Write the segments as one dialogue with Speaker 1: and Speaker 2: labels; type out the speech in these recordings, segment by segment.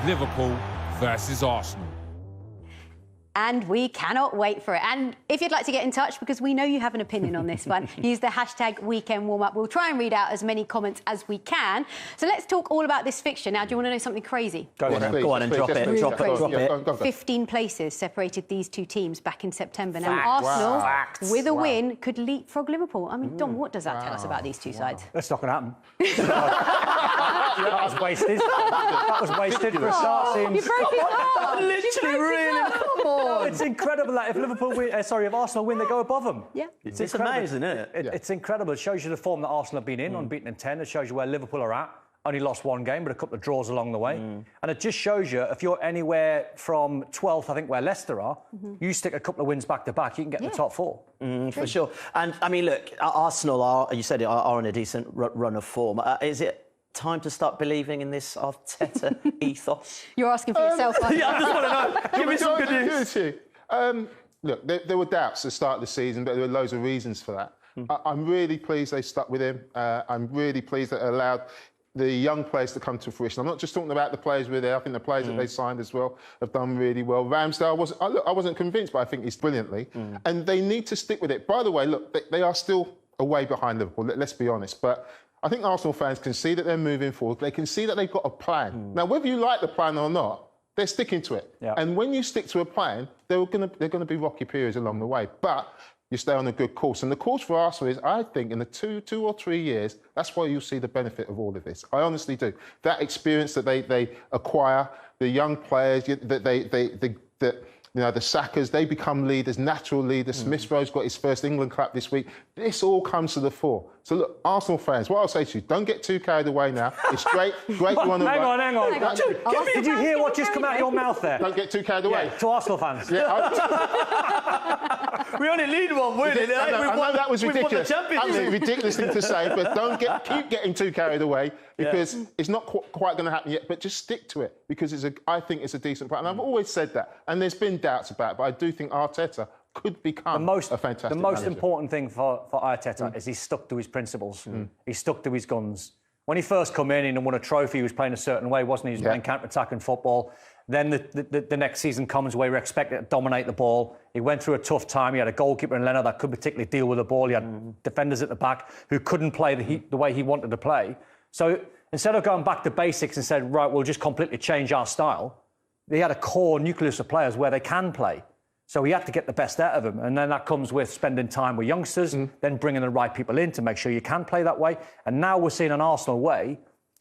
Speaker 1: Liverpool versus Arsenal.
Speaker 2: And we cannot wait for it. And if you'd like to get in touch, because we know you have an opinion on this one, use the hashtag weekend warm up. We'll try and read out as many comments as we can. So let's talk all about this fixture. Now, do you want to know something crazy?
Speaker 3: Go on and drop it.
Speaker 2: 15 places separated these two teams back in September. Now,
Speaker 3: Facts.
Speaker 2: Arsenal,
Speaker 3: Facts.
Speaker 2: with a win, could leapfrog Liverpool. I mean, Dom, what does that tell us about these two sides?
Speaker 3: That's not going to happen. That was wasted. That was wasted for a start.
Speaker 2: You broke it up.
Speaker 3: Literally, really. Come on. It's incredible that if if Arsenal win, they go above them.
Speaker 2: Yeah.
Speaker 4: It's amazing, isn't it?
Speaker 3: It's incredible. It shows you the form that Arsenal have been in, unbeaten in 10. It shows you where Liverpool are at. Only lost one game, but a couple of draws along the way. And it just shows you, if you're anywhere from 12th, I think, where Leicester are, you stick a couple of wins back-to-back, you can get in the top four.
Speaker 4: For sure. And, I mean, look, Arsenal are, you said it, are on a decent run of form. Is it time to start believing in this Arteta ethos?
Speaker 2: You're asking for yourself, aren't you?
Speaker 4: Yeah, I just want to know. Give me some good news.
Speaker 5: Look, there were doubts at the start of the season, but there were loads of reasons for that. I'm really pleased they stuck with him. I'm really pleased that it allowed the young players to come to fruition. I'm not just talking about the players who were there. I think the players that they signed as well have done really well. Ramsdale, I wasn't convinced, but I think he's brilliantly. And they need to stick with it. By the way, look, they are still away behind Liverpool, let's be honest. But I think Arsenal fans can see that they're moving forward. They can see that they've got a plan. Now, whether you like the plan or not, they're sticking to it.
Speaker 3: Yeah.
Speaker 5: And when you stick to a plan, they're going to be rocky periods along the way. But you stay on a good course. And the course for Arsenal is, I think, in the two or 3 years, that's why you'll see the benefit of all of this. I honestly do. That experience that they acquire, the young players, the Sakas, they become leaders, natural leaders. Smith Rowe's got his first England cap this week. This all comes to the fore. So look, Arsenal fans, what I'll say to you, don't get too carried away now. It's great you want to
Speaker 3: Hang on. Did you hear what just come out of your mouth there?
Speaker 5: Don't get too carried away.
Speaker 3: Yeah, to Arsenal fans.
Speaker 4: We only lead one win.
Speaker 5: I know that was ridiculous. Absolutely ridiculous thing to say, but don't keep getting too carried away because it's not quite going to happen yet. But just stick to it because I think it's a decent plan. And I've always said that, and there's been doubts about it, but I do think Arteta could become a fantastic
Speaker 3: The most
Speaker 5: manager.
Speaker 3: important thing for Arteta is he's stuck to his principles. He's stuck to his guns. When he first come in and won a trophy, he was playing a certain way, wasn't he? He was playing counter-attacking football. Then the next season comes where you're expected to dominate the ball. He went through a tough time. He had a goalkeeper in Leonard that could particularly deal with the ball. He had defenders at the back who couldn't play the way he wanted to play. So instead of going back to basics and said, right, we'll just completely change our style, they had a core nucleus of players where they can play. So he had to get the best out of them. And then that comes with spending time with youngsters, then bringing the right people in to make sure you can play that way. And now we're seeing an Arsenal way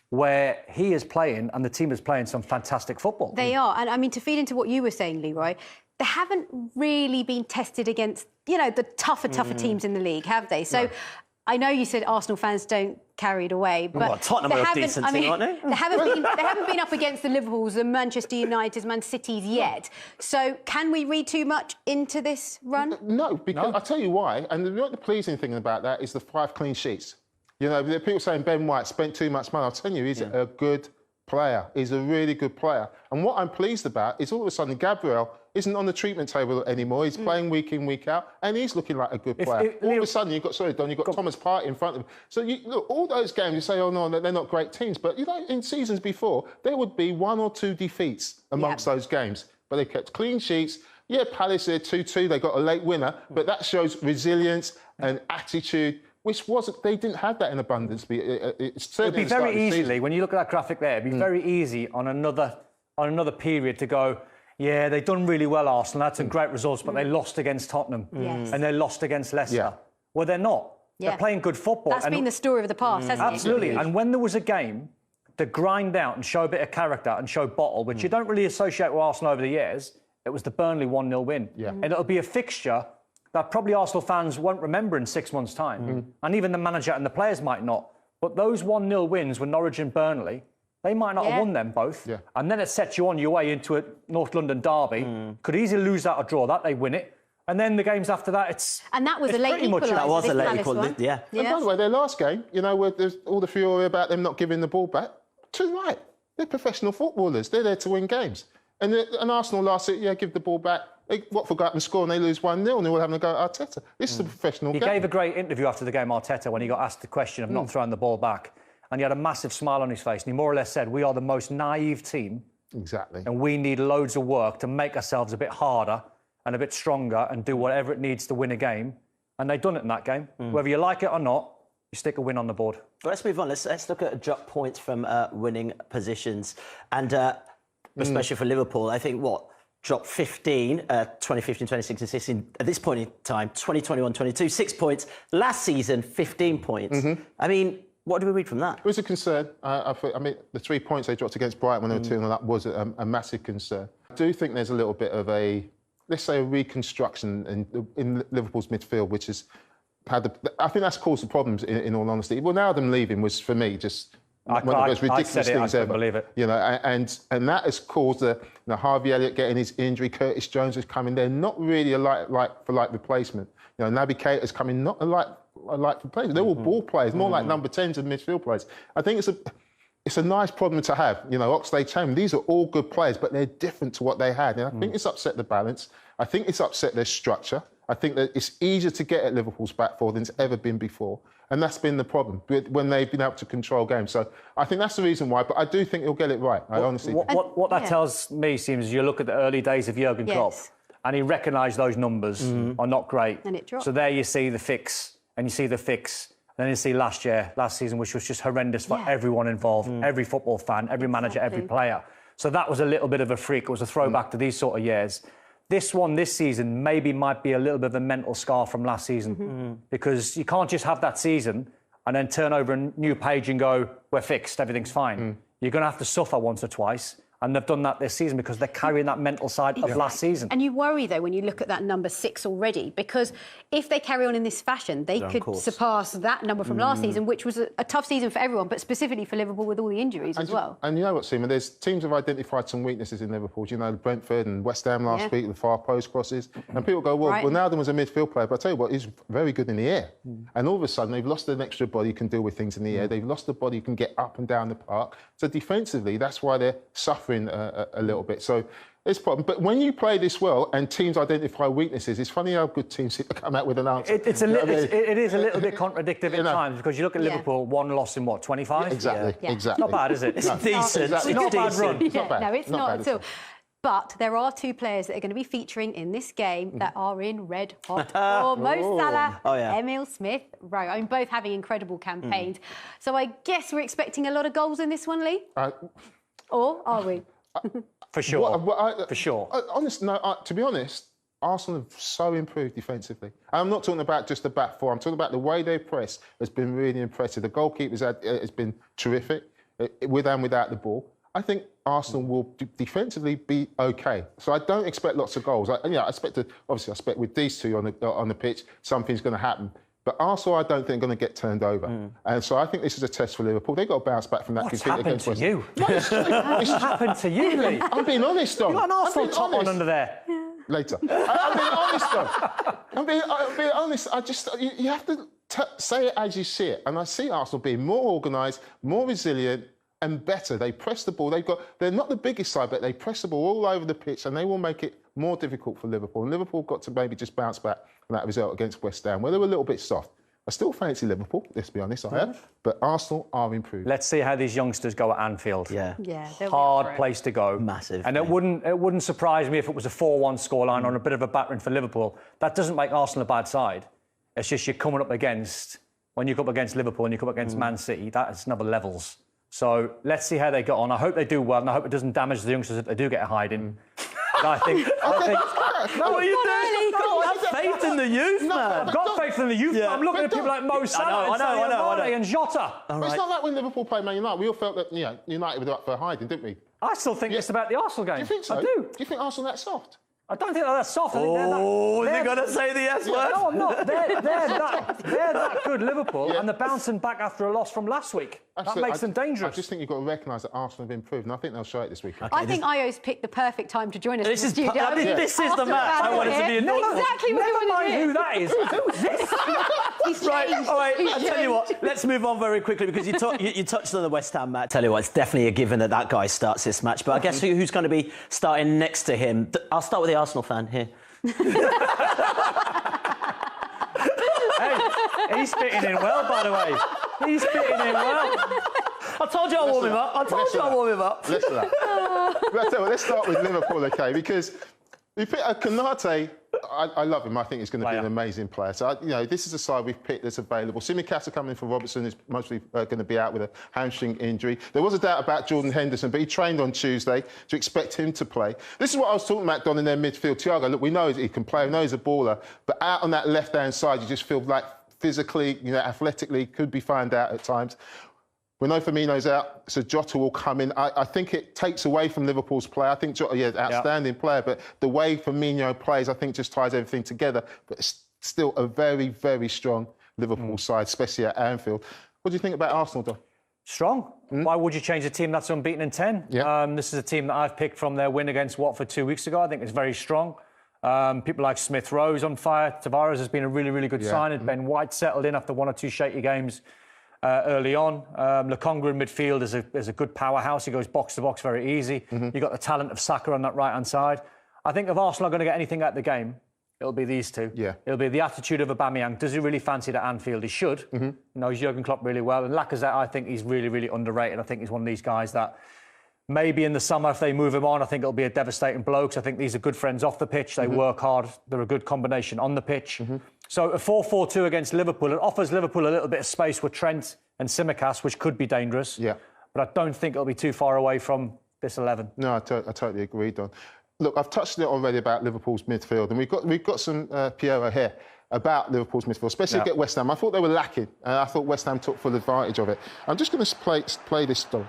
Speaker 3: where he is playing and the team is playing some fantastic football.
Speaker 2: They are. And I mean, to feed into what you were saying, Leroy, they haven't really been tested against, the tougher teams in the league, have they? So I know you said Arsenal fans don't carry it away, but
Speaker 4: Tottenham are a decent team, aren't they?
Speaker 2: They haven't been up against the Liverpools, the Manchester Uniteds, Man Cities yet. So can we read too much into this run?
Speaker 5: No, because I'll tell you why. And the pleasing thing about that is the 5 clean sheets. There are people saying Ben White spent too much money. I'll tell you, he's a good player. He's a really good player. And what I'm pleased about is all of a sudden Gabriel isn't on the treatment table anymore. He's playing week in, week out, and he's looking like a good player. All of a sudden, you've got Thomas Partey in front of him. So look, all those games, you say, oh no, they're not great teams, but in seasons before, there would be 1 or 2 defeats amongst those games, but they kept clean sheets. Yeah, Palace are 2-2. They got a late winner, but that shows resilience and attitude. They didn't have that in abundance.
Speaker 3: It'd be very easily, when you look at that graphic there, it'd be very easy on another period to go, yeah, they've done really well, Arsenal. That's some great results, but they lost against Tottenham and they lost against Leicester. Yeah. Well, they're not. They're playing good football.
Speaker 2: That's been the story of the past, hasn't it?
Speaker 3: Absolutely. And when there was a game to grind out and show a bit of character and show bottle, which you don't really associate with Arsenal over the years, it was the Burnley 1-0 win. Yeah. And it'll be a fixture that probably Arsenal fans won't remember in 6 months' time. And even the manager and the players might not. But those 1-0 wins with Norwich and Burnley, they might not have won them both. Yeah. And then it sets you on your way into a North London derby. Could easily lose that or draw that, they win it. And then the games after that, it's...
Speaker 2: And that was a late equaliser.
Speaker 4: That was a late equaliser, yeah.
Speaker 5: And by the way, their last game, where there's all the fury about them not giving the ball back, too right. They're professional footballers. They're there to win games. And Arsenal last year, give the ball back. Watford go up and score and they lose 1-0 and they're all having a go at Arteta. This is a professional game.
Speaker 3: He gave a great interview after the game, Arteta, when he got asked the question of not throwing the ball back. And he had a massive smile on his face. And he more or less said, we are the most naive team
Speaker 5: Exactly.
Speaker 3: And we need loads of work to make ourselves a bit harder and a bit stronger and do whatever it needs to win a game. And they've done it in that game. Whether you like it or not, you stick a win on the board.
Speaker 4: Well, let's move on. Let's look at drop points from winning positions. And especially for Liverpool, I think dropped 15, 2015, 2016, 16. At this point in time, 2021, 22, 6 points. Last season, 15 points. I mean, what do we read from that?
Speaker 5: It was a concern. I mean, the 3 points they dropped against Brighton when they were 2-0, that was a massive concern. I do think there's a little bit of a, let's say, a reconstruction in Liverpool's midfield, which has had I think that's caused the problems, in all honesty. Well, now them leaving was, for me, just one of the most ridiculous things ever. I believe it. You know, and that has caused Harvey Elliott getting his injury. Curtis Jones is coming. They're not really a like replacement. You know, Naby Keita's coming, not a like replacement. They're all ball players, more like number 10s and midfield players. I think it's a nice problem to have. You know, Oxlade-Chamberlain, these are all good players, but they're different to what they had. And I think it's upset the balance. I think it's upset their structure. I think that it's easier to get at Liverpool's back four than it's ever been before. And that's been the problem when they've been able to control games. So I think that's the reason why. But I do think he'll get it right. I honestly think.
Speaker 3: What that tells me, seems, is you look at the early days of Jurgen Klopp, and he recognised those numbers are not great.
Speaker 2: And it dropped.
Speaker 3: So there you see the fix, and you see the fix. And then you see last season, which was just horrendous for everyone involved, every football fan, every manager, every player. So that was a little bit of a freak. It was a throwback to these sort of years. This season might be a little bit of a mental scar from last season because you can't just have that season and then turn over a new page and go, we're fixed, everything's fine. You're going to have to suffer once or twice. And they've done that this season because they're carrying that mental side of last season.
Speaker 2: And you worry, though, when you look at that number 6 already, because if they carry on in this fashion, they could surpass that number from last season, which was a tough season for everyone, but specifically for Liverpool with all the injuries as well.
Speaker 5: And you know what, Seema, there's teams have identified some weaknesses in Liverpool. You know, Brentford and West Ham last week, the far post crosses. And people go, well, Ronaldo was a midfield player, but I tell you what, he's very good in the air. And all of a sudden, they've lost an extra body who can deal with things in the air. They've lost a body who can get up and down the park. So defensively, that's why they're suffering a little bit. So it's a problem. But when you play this well and teams identify weaknesses, it's funny how good teams come out with an answer.
Speaker 3: It is a little bit contradictory at times because you look at Liverpool, one loss in 25?
Speaker 5: Exactly.
Speaker 3: It's not bad, is it?
Speaker 4: It's decent.
Speaker 5: Exactly.
Speaker 3: It's not a bad run.
Speaker 5: It's not bad.
Speaker 2: No, it's not at all. But there are 2 players that are going to be featuring in this game that are in red hot form. Mo Salah, Emile Smith-Rowe. I mean, both having incredible campaigns. So I guess we're expecting a lot of goals in this one, Lee? Or are we?
Speaker 3: For sure. For sure.
Speaker 5: To be honest, Arsenal have so improved defensively. And I'm not talking about just the back four. I'm talking about the way they press has been really impressive. The goalkeepers has been terrific, with and without the ball. I think Arsenal will defensively be okay. So I don't expect lots of goals. I expect with these two on the pitch, something's going to happen. But Arsenal, I don't think, are going to get turned over. And so I think this is a test for Liverpool. They've got to bounce back from that defeat against West Ham.
Speaker 3: What's happened to you, Lee?
Speaker 5: I'm being honest, Dom.
Speaker 3: You've got an Arsenal top on under there.
Speaker 5: Later. I'm being honest, Dom. I'm being honest. You have to say it as you see it. And I see Arsenal being more organised, more resilient, and better. They press the ball. They're not the biggest side, but they press the ball all over the pitch, and they will make it more difficult for Liverpool. And Liverpool got to maybe just bounce back from that result against West Ham, where they were a little bit soft. I still fancy Liverpool, let's be honest, I have. But Arsenal are improved.
Speaker 3: Let's see how these youngsters go at Anfield.
Speaker 2: Yeah,
Speaker 3: hard place to go.
Speaker 4: Massive.
Speaker 3: And it wouldn't surprise me if it was a 4-1 scoreline on a bit of a battering for Liverpool. That doesn't make Arsenal a bad side. It's just you're coming up against, when you come up against Liverpool and you come up against Man City, that's another levels. So let's see how they get on. I hope they do well, and I hope it doesn't damage the youngsters if they do get a hiding. But I think
Speaker 4: no, what are you doing? Have faith in the youth, man.
Speaker 3: I've got faith in the youth. Yeah. I'm looking at people like Mo Salah and Jota.
Speaker 5: But it's not like when Liverpool played Man United. We all felt that United were up for hiding, didn't we?
Speaker 3: I still think it's about the Arsenal game.
Speaker 5: Do you think so?
Speaker 3: I do.
Speaker 5: Do you think Arsenal that soft?
Speaker 3: I don't think they're that soft.
Speaker 4: Is he going to say the S word?
Speaker 3: No, I'm not. They're that good, Liverpool, and they're bouncing back after a loss from last week. That makes them dangerous.
Speaker 5: I just think you've got to recognise that Arsenal have improved, and I think they'll show it this weekend.
Speaker 2: I think Io's picked the perfect time to join us in the studio.
Speaker 4: This is the match I wanted to be involved in.
Speaker 2: Exactly what
Speaker 3: Never
Speaker 2: we want to
Speaker 3: mind
Speaker 2: do.
Speaker 3: who that is. Who's this?
Speaker 4: Right, all right, I'll tell you what, let's move on very quickly because you touched on the West Ham match. Tell you what, it's definitely a given that guy starts this match, but I guess who's going to be starting next to him? I'll start with the Arsenal fan here.
Speaker 3: Hey, he's fitting in well, by the way. He's fitting in well.
Speaker 4: I told you I'll warm him up.
Speaker 5: Listen to that. let's start with Liverpool, okay? Because we picked Konate. I love him. I think he's going to be an amazing player. So, this is a side we've picked that's available. Simicasta coming in for Robertson is mostly going to be out with a hamstring injury. There was a doubt about Jordan Henderson, but he trained on Tuesday to expect him to play. This is what I was talking about, Don, in their midfield. Thiago, look, we know he can play, we know he's a baller, but out on that left-hand side, you just feel like physically, athletically, could be found out at times. We know Firmino's out, so Jota will come in. I think it takes away from Liverpool's play. I think Jota, outstanding player, but the way Firmino plays, I think, just ties everything together. But it's still a very, very strong Liverpool side, especially at Anfield. What do you think about Arsenal, Don?
Speaker 3: Strong. Why would you change a team that's unbeaten in 10?
Speaker 5: Yeah.
Speaker 3: This is a team that I've picked from their win against Watford 2 weeks ago. I think it's very strong. People like Smith Rowe's on fire. Tavares has been a really, really good signing. Ben White settled in after 1 or 2 shaky games early on. Lokonga in midfield is a good powerhouse. He goes box to box very easy. You've got the talent of Saka on that right-hand side. I think if Arsenal are going to get anything out of the game, it'll be these two.
Speaker 5: Yeah.
Speaker 3: It'll be the attitude of Aubameyang. Does he really fancy it at Anfield? He should. He knows Jurgen Klopp really well. And Lacazette, I think he's really, really underrated. I think he's one of these guys that maybe in the summer, if they move him on, I think it'll be a devastating blow, because I think these are good friends off the pitch. They work hard. They're a good combination on the pitch. So a 4-4-2 against Liverpool, it offers Liverpool a little bit of space with Trent and Tsimikas, which could be dangerous. Yeah. But I don't think it'll be too far away from this 11.
Speaker 5: No, I totally agree, Don. Look, I've touched on it already about Liverpool's midfield, and we've got some Piero here about Liverpool's midfield, especially against West Ham. I thought they were lacking, and I thought West Ham took full advantage of it. I'm just going to play this, Don.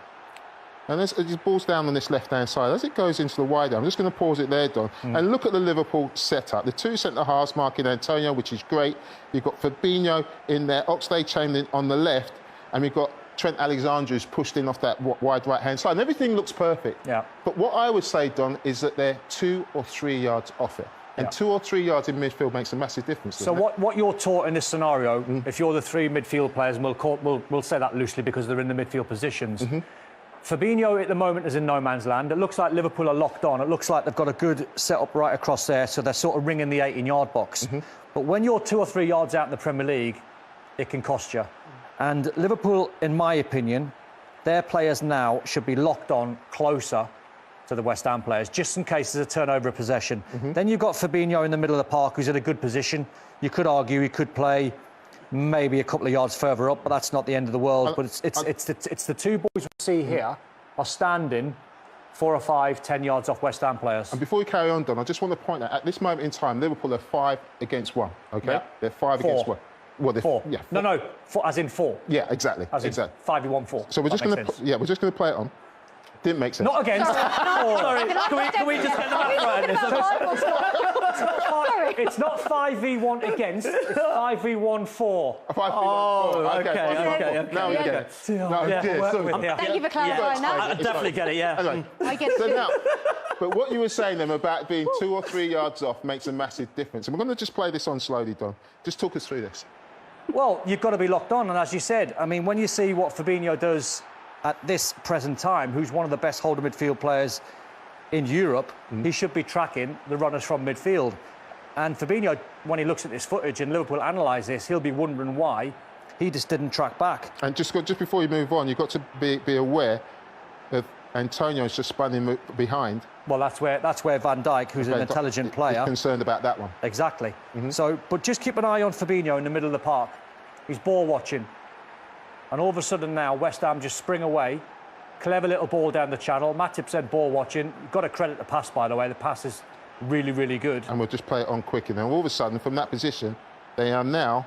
Speaker 5: And as it balls down on this left-hand side, as it goes into the wide, I'm just going to pause it there, Don, and look at the Liverpool setup. The 2 centre-halves marking Antonio, which is great. You've got Fabinho in there, Oxlade-Chamberlain on the left, and we've got Trent Alexander-Arnold's pushed in off that wide right-hand side. And everything looks perfect. Yeah. But what I would say, Don, is that they're 2 or 3 yards off it. And 2 or 3 yards in midfield makes a massive difference.
Speaker 3: So what you're taught in this scenario, if you're the 3 midfield players, and we'll say that loosely because they're in the midfield positions, Fabinho at the moment is in no man's land. It looks like Liverpool are locked on. It looks like they've got a good setup right across there, so they're sort of ringing the 18-yard box. But when you're 2 or 3 yards out in the Premier League, it can cost you. And Liverpool, in my opinion, their players now should be locked on closer to the West Ham players, just in case there's a turnover of possession. Then you've got Fabinho in the middle of the park, who's in a good position. You could argue he could play maybe a couple of yards further up, but that's not the end of the world. But it's the 2 boys we see here are standing 4 or 5, 10 yards off West Ham players.
Speaker 5: And before we carry on, Don, I just want to point out, at this moment in time, Liverpool are 5 against 1, OK? Yeah. They're 5 against 1. Well,
Speaker 3: 4.
Speaker 5: Yeah.
Speaker 3: 4. No, 4, as in 4.
Speaker 5: Yeah, exactly.
Speaker 3: As in 5v1-4.
Speaker 5: So we're just going to play it on. Didn't make sense.
Speaker 3: Not against. Sorry. Can we just get the math right? It's not 5v1 against, it's 5v1-4.
Speaker 5: 5v1-4.
Speaker 3: Okay.
Speaker 5: Now we get it.
Speaker 2: Thank you for clarifying that.
Speaker 4: I definitely get it, yeah.
Speaker 5: Anyway,
Speaker 2: I get it.
Speaker 5: now, but what you were saying then about being 2 or 3 yards off makes a massive difference. And we're going to just play this on slowly, Don. Just talk us through this.
Speaker 3: Well, you've got to be locked on. And as you said, I mean, when you see what Fabinho does at this present time, who's one of the best holder midfield players in Europe, he should be tracking the runners from midfield. And Fabinho, when he looks at this footage and Liverpool analyse this, he'll be wondering why he just didn't track back.
Speaker 5: And just before you move on, you've got to be aware of Antonio's just spun him behind.
Speaker 3: Well, that's where Van Dijk, who's an intelligent player,
Speaker 5: is concerned about that one.
Speaker 3: Exactly. So, but just keep an eye on Fabinho in the middle of the park. He's ball watching. And all of a sudden now, West Ham just spring away. Clever little ball down the channel. Matip said ball watching. You've got to credit the pass, by the way. The pass is really, really good.
Speaker 5: And we'll just play it on quick. And then all of a sudden, from that position, they are now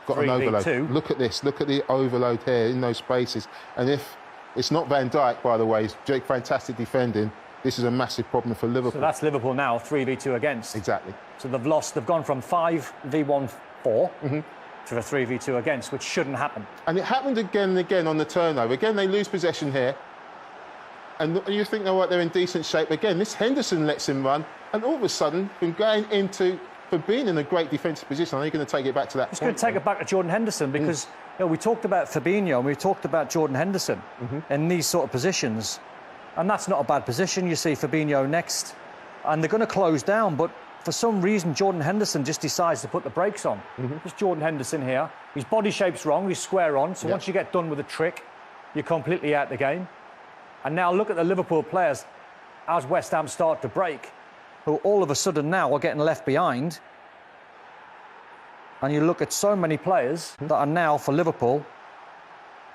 Speaker 5: got an overload. Look at this. Look at the overload here in those spaces. And if it's not Van Dijk, by the way, Jake, fantastic defending, this is a massive problem for Liverpool.
Speaker 3: So that's Liverpool now, 3v2 against.
Speaker 5: Exactly.
Speaker 3: So they've gone from 5v1-4 to a 3v2 against, which shouldn't happen. And
Speaker 5: it happened again and again on the turnover. Again, they lose possession here. And you think, they're in decent shape. Again, this Henderson lets him run. And all of a sudden, from being in a great defensive position, I think you're going to take it back to that.
Speaker 3: It's going to take it back to Jordan Henderson because we talked about Fabinho and we talked about Jordan Henderson in these sort of positions. And that's not a bad position. You see Fabinho next. And they're going to close down, but for some reason, Jordan Henderson just decides to put the brakes on. There's Jordan Henderson here. His body shape's wrong. He's square on. So once you get done with a trick, you're completely out the game. And now look at the Liverpool players. as West Ham start to break, who all of a sudden now are getting left behind. And you look at so many players that are now, for Liverpool,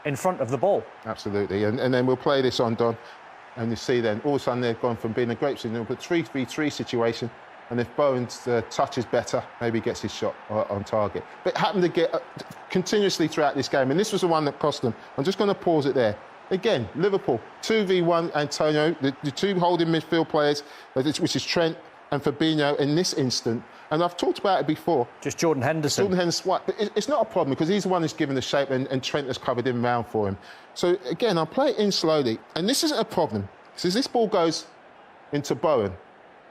Speaker 3: in front of the ball.
Speaker 5: Absolutely. And then we'll play this on, Don. And you see then, all of a sudden they've gone from being a great situation to a 3-v-3 situation. And if Bowen's touch is better, maybe he gets his shot on target. But it happened to get continuously throughout this game. And this was the one that cost them. I'm just going to pause it there. Again, Liverpool, 2v1 Antonio, the two holding midfield players, which is Trent and Fabinho in this instant. And I've talked about it before.
Speaker 3: Just Jordan Henderson.
Speaker 5: Jordan Henderson, but it's not a problem because he's the one who's given the shape and Trent has covered him round for him. So, again, I'll play it in slowly. And this isn't a problem. Because this ball goes into Bowen.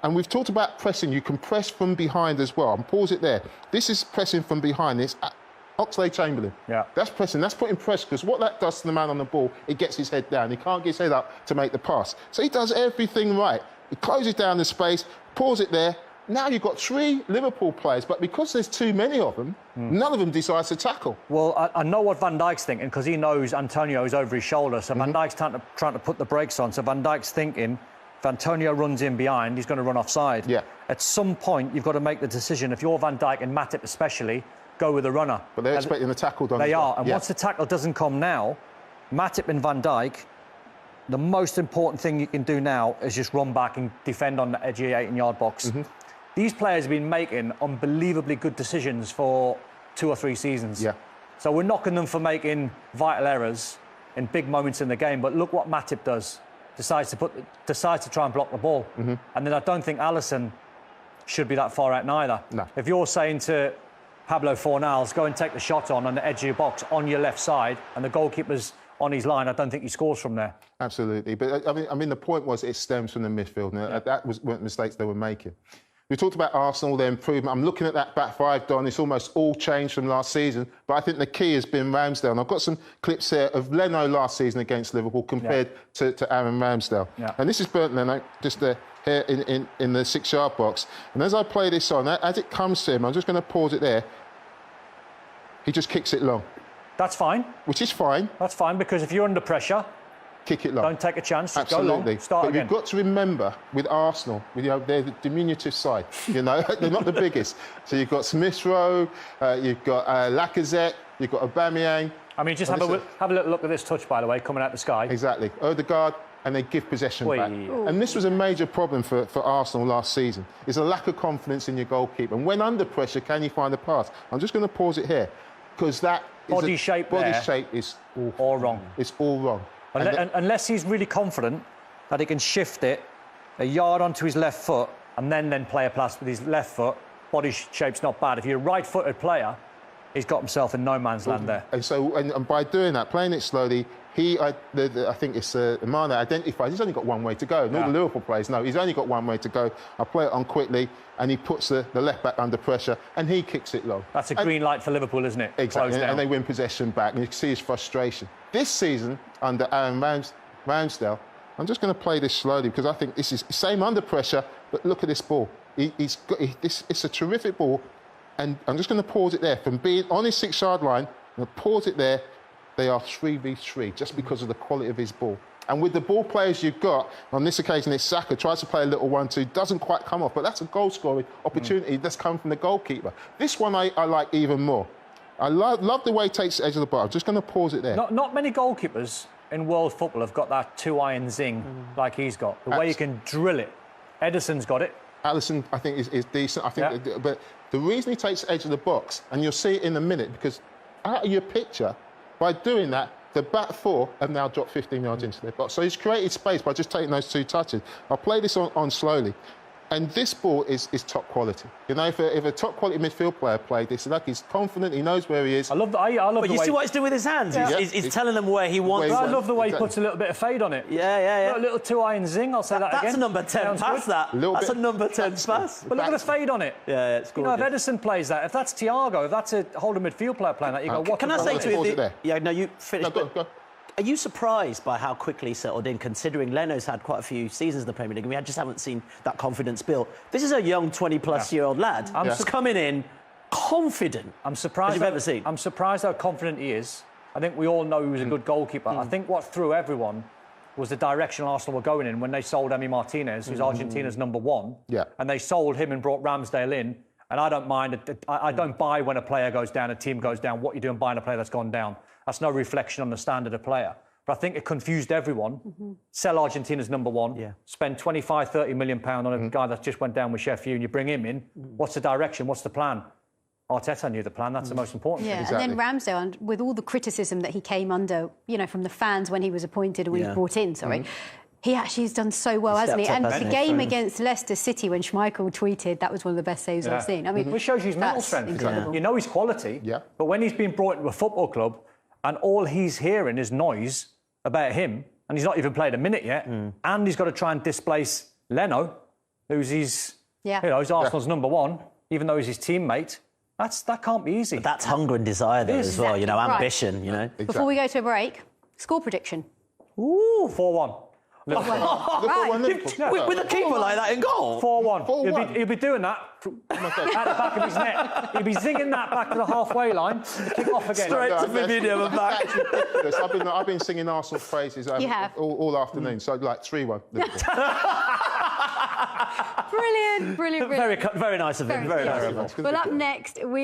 Speaker 5: And we've talked about pressing. You can press from behind as well. I'll pause it there. This is pressing from behind. It's Oxlade-Chamberlain.
Speaker 3: Yeah.
Speaker 5: That's pressing. That's putting pressure. Because what that does to the man on the ball, it gets his head down. He can't get his head up to make the pass. So he does everything right. He closes down the space, pause it there. Now you've got 3 Liverpool players, but because there's too many of them, none of them decides to tackle.
Speaker 3: Well, I know what Van Dijk's thinking because he knows Antonio is over his shoulder. So Van Dijk's trying to put the brakes on. So Van Dijk's thinking, if Antonio runs in behind, he's going to run offside.
Speaker 5: Yeah.
Speaker 3: At some point, you've got to make the decision. If you're Van Dijk and Matip especially, go with the runner.
Speaker 5: But they're expecting the tackle done.
Speaker 3: They are.
Speaker 5: Well.
Speaker 3: And once the tackle doesn't come now, Matip and Van Dijk, the most important thing you can do now is just run back and defend on the edge of the 18-yard box. These players have been making unbelievably good decisions for 2 or 3 seasons.
Speaker 5: Yeah.
Speaker 3: So we're knocking them for making vital errors in big moments in the game. But look what Matip does. Decides to try and block the ball. And then I don't think Alisson should be that far out neither.
Speaker 5: No.
Speaker 3: If you're saying to Pablo Fornals, go and take the shot on the edge of your box on your left side, and the goalkeeper's on his line, I don't think he scores from there.
Speaker 5: Absolutely. But I mean, the point was it stems from the midfield. And that weren't mistakes they were making. We talked about Arsenal, their improvement. I'm looking at that back five, Don. It's almost all changed from last season. But I think the key has been Ramsdale. And I've got some clips here of Leno last season against Liverpool compared to Aaron Ramsdale.
Speaker 3: Yeah.
Speaker 5: And this is Bernd Leno, just here in the 6-yard box. And as I play this on, as it comes to him, I'm just going to pause it there. He just kicks it long.
Speaker 3: That's fine.
Speaker 5: Which is fine.
Speaker 3: That's fine, because if you're under pressure,
Speaker 5: kick it long.
Speaker 3: don't take a chance. Just
Speaker 5: Absolutely.
Speaker 3: Go long. Start
Speaker 5: but
Speaker 3: again.
Speaker 5: you've got to remember, with Arsenal, they're the diminutive side. They're not the biggest. So you've got Smith Rowe, you've got Lacazette, you've got Aubameyang.
Speaker 3: I mean, just have a little look at this touch, by the way, coming out the sky.
Speaker 5: Exactly. Odegaard, and they give possession back. And this was a major problem for Arsenal last season. It's a lack of confidence in your goalkeeper. And when under pressure, can you find a pass? I'm just going to pause it here, because that
Speaker 3: body shape
Speaker 5: is
Speaker 3: all wrong.
Speaker 5: It's all wrong.
Speaker 3: Unless he's really confident that he can shift it a yard onto his left foot and then play a pass with his left foot, body shape's not bad. If you're a right-footed player, he's got himself in no man's land there.
Speaker 5: And so, and by doing that, playing it slowly, I think it's Mane identifies he's only got one way to go. And all the Liverpool players know he's only got one way to go. I play it on quickly, and he puts the left back under pressure, and he kicks it long.
Speaker 3: That's a green light for Liverpool, isn't it?
Speaker 5: Exactly, and they win possession back, and you can see his frustration. This season, under Aaron Ramsdale, I'm just going to play this slowly because I think this is the same under pressure, but look at this ball. It's a terrific ball, and I'm just going to pause it there. From being on his 6-yard line, I'm going to pause it there. They are 3v3 just because of the quality of his ball. And with the ball players you've got, on this occasion it's Saka, tries to play a little 1-2, doesn't quite come off, but that's a goal-scoring opportunity that's come from the goalkeeper. This one I like even more. I love the way he takes the edge of the bar. I'm just going to pause it there.
Speaker 3: Not many goalkeepers in world football have got that 2-iron zing like he's got. The way you can drill it. Ederson's got it.
Speaker 5: Alisson, I think, is decent. I think, but the reason he takes the edge of the box, and you'll see it in a minute, because out of your picture, by doing that, the back four have now dropped 15 yards into their box. So he's created space by just taking those 2 touches. I'll play this on slowly. And this ball is top quality. If a top quality midfield player played this, like he's confident, he knows where he is.
Speaker 3: I love the way.
Speaker 4: But you see what he's doing with his hands?
Speaker 3: Yeah.
Speaker 4: He's telling them where he wants.
Speaker 3: I love the way he puts a little bit of fade on it.
Speaker 4: Yeah.
Speaker 3: A little 2-iron zing. I'll say that again.
Speaker 4: That's a number 10 pass. That's a number 10 pass.
Speaker 3: But look at the fade on it.
Speaker 4: Yeah, it's good.
Speaker 3: If Ederson plays that, if that's Thiago, if that's a holding midfield player playing that, you go, what?
Speaker 4: Can I say to you?
Speaker 5: Yeah,
Speaker 4: no, you finished.
Speaker 5: No, go.
Speaker 4: Are you surprised by how quickly he settled in, considering Leno's had quite a few seasons in the Premier League and we just haven't seen that confidence built? This is a young 20-plus-year-old lad who's coming in confident.
Speaker 3: I'm surprised.
Speaker 4: As you've ever seen.
Speaker 3: I'm surprised how confident he is. I think we all know he was a good goalkeeper. I think what threw everyone was the direction Arsenal were going in when they sold Emi Martinez, who's Argentina's #1.
Speaker 5: Yeah.
Speaker 3: And they sold him and brought Ramsdale in. And I don't mind. I don't buy when a player goes down, a team goes down. What you doing buying a player that's gone down? That's no reflection on the standard of player. But I think it confused everyone. Sell Argentina's #1. Spend 25, 30 million pound on a guy that just went down with Sheffield, and you bring him in. What's the direction? What's the plan? Arteta knew the plan. That's the most important thing.
Speaker 2: And then Ramsdale, and with all the criticism that he came under, from the fans when he was appointed or he was brought in, he actually has done so well, hasn't he? And the game against Leicester City, when Schmeichel tweeted, that was one of the best saves I've seen. I mean,
Speaker 3: which shows his mental strength. You know his quality, but when he's been brought into a football club and all he's hearing is noise about him, and he's not even played a minute yet, and he's got to try and displace Leno, who's he's Arsenal's #1, even though he's his teammate. That can't be easy.
Speaker 4: But that's hunger and desire there as well, ambition,
Speaker 5: Exactly.
Speaker 2: Before we go to a break, score prediction.
Speaker 3: Ooh, 4-1.
Speaker 2: Right.
Speaker 4: With a keeper like that in goal?
Speaker 3: 4-1. He'll be doing that at the back of his net. He'll be zinging that back to the halfway line, kick off again.
Speaker 4: Straight to Fabinho and back.
Speaker 5: I've been singing Arsenal praises all afternoon, so like 3-1.
Speaker 2: Brilliant.
Speaker 4: Very nice of him. Very nice of him.
Speaker 2: Well, up next, we